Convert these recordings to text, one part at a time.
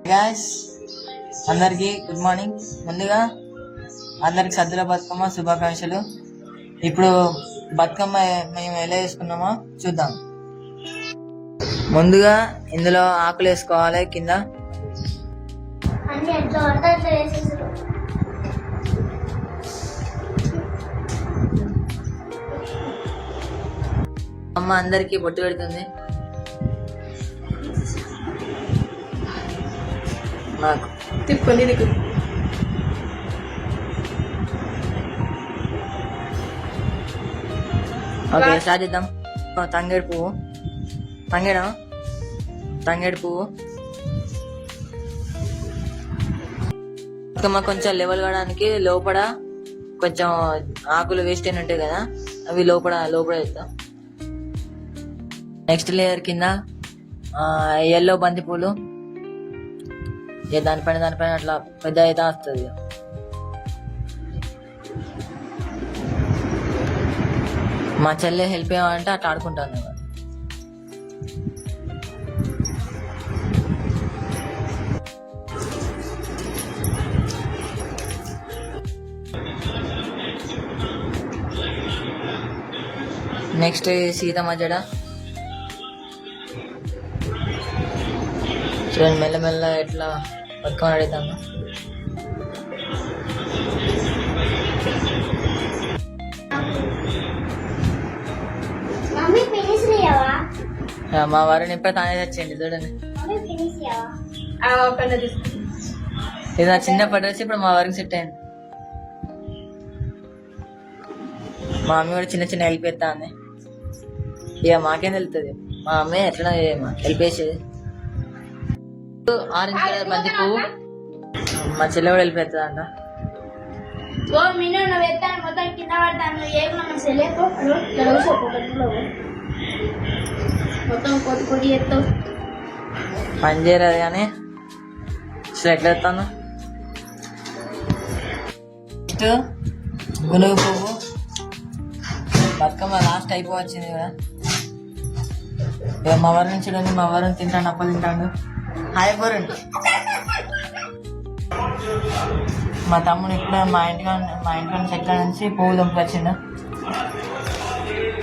Guys అందరికీ good morning. ముందుగా అందరికి సద్దుల బతుకమ్మ శుభాకాంక్షలు. ఇప్పుడు బతుకమ్మ మేము ఎలా వేసుకున్నామో చూద్దాం. ముందుగా ఇందులో ఆకులు వేసుకోవాలి. కింద అమ్మ అందరికి బొట్టు పెడుతుంది. నాకు తిప్పుకొని నీకు ఓకే స్టార్ట్ చేద్దాం. తంగేడు పువ్వు, తంగేడు పువ్వు కొంచెం లెవెల్ కావడానికి లోపల కొంచెం ఆకులు వేస్ట్ అయిన ఉంటాయి కదా, అవి లోపల వేద్దాం. నెక్స్ట్ లేయర్ కింద ఎల్లో బంతి పూలు, దానిపైన అట్లా పెద్ద అయితే వస్తుంది. మా చెల్లె హెల్ప్ చేయమంటే అట్లా ఆడుకుంటాను. నెక్స్ట్ సీతమ్మ జడ చూడండి, మెల్లమెల్ల ఎట్లా బతుకమ్మ అడుగుతాను. మా వారిని ఇప్పుడు తానే తెచ్చేయండి. చూడండి, ఇది నా చిన్నప్పటి నుంచి ఇప్పుడు మా వారికి సెట్ అయింది. మా మమ్మీ కూడా చిన్న హెల్ప్ చేస్తా ఉంది. ఇక మాకేం తెలుస్తుంది, మా అమ్మే ఎట్లా హెల్ప్ చేసేది. ఆరెంజ్ కలర్ బంతి పువ్వు మా చెల్లె కూడా హెల్ప్ చేస్తుంది అంట. పని చేయరాదు కానీ అసలు ఎట్లా ఎత్తాను. నెక్స్ట్ గునుగు పువ్వు. బతుకమ్మ లాస్ట్ అయిపోవచ్చింది కదా. ఇక మా వారిని చూడండి, మా వారిని తింటాను, అప్పలు తింటాడు. హాయ్ వరుణ్. మా తమ్ముడు ఇప్పుడు మా ఇంట్లో చెట్ల నుంచి పువ్వు దంపుకొచ్చిండు.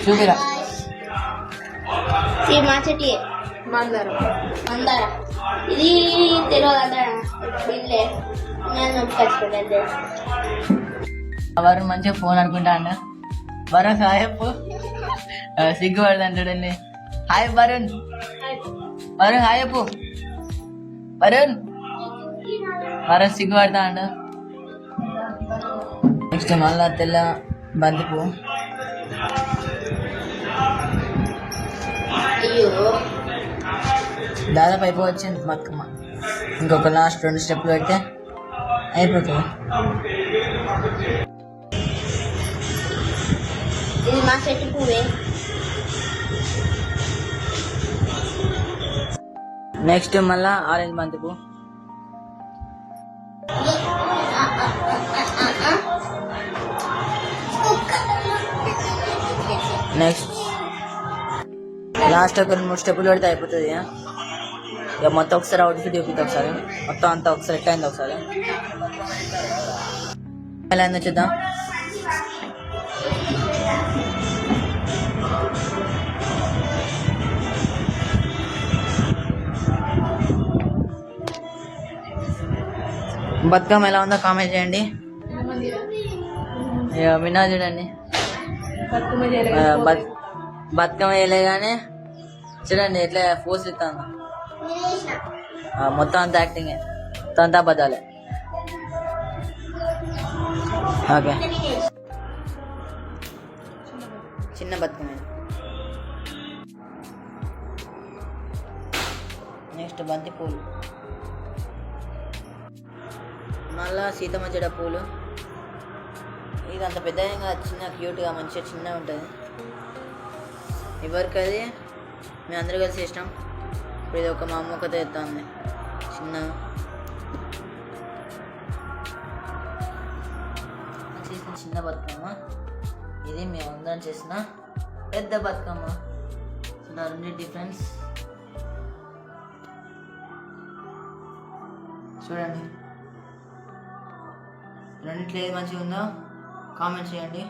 చూపిరా. మా చెట్టు మందారం ఇది తెలియదు. వరుణ్ మంచిగా ఫోన్ ఆడుకుంటా అన్న. వరుణ్ హాయ్ అప్పు, సిగ్గుపడదు అంటాడండి. హాయ్ వరుణ్, హాయ్ అప్పు. వరుణ్ సిగ్గుపడతా అంట. నెక్స్ట్ మళ్ళా తెల్ల బంతి పువ్వు. దాదాపు అయిపోవచ్చింది బతుకమ్మ. ఇంకొక లాస్ట్ 2 స్టెప్లు పెడితే అయిపోతుంది. ఇది మా చెట్టు పువ్వే. నెక్స్ట్ మళ్ళా ఆరెంజ్ బంతి పువ్వు. నెక్స్ట్ లాస్ట్ ఒక 3 స్టెప్పులు పెడితే అయిపోతుంది. ఇక మొత్తం ఒకసారి అవుట్ఫిట్ చూపిద్దాం. ఒకసారి మొత్తం అంతా ఒకసారి ఎట్లా అయింది ఒకసారి ఎలా అయిందో చూద్దాం. బతుకమ్మ ఎలా ఉందో కామెంట్ చేయండి. విన్నా చూడండి, బతుకమ్మ వేయలేగానే చూడండి ఎట్లా ఫోర్స్ ఇస్తాను. మొత్తం అంతా యాక్టింగే, మొత్తం అంతా బదాలే. ఓకే, చిన్న బతుకమ్మ. నెక్స్ట్ బంతి పూలు, మళ్ళా సీతమ్మ జడ పూలు. ఇది అంత పెద్దగా చిన్న క్యూట్గా మంచిగా చిన్నగా ఉంటుంది. ఎవరికి అది మేము అందరూ కలిసి ఇష్టం. ఇప్పుడు ఇది ఒక మా అమ్మ ఒకతే ఎత్తుంది చిన్న చిన్న బతుకమ్మ. ఇది మేము అందరం చేసిన పెద్ద బతుకమ్మ. So 2 difference. చూడండి, రెండిట్లో ఏది మంచిగా ఉందో కామెంట్ చేయండి.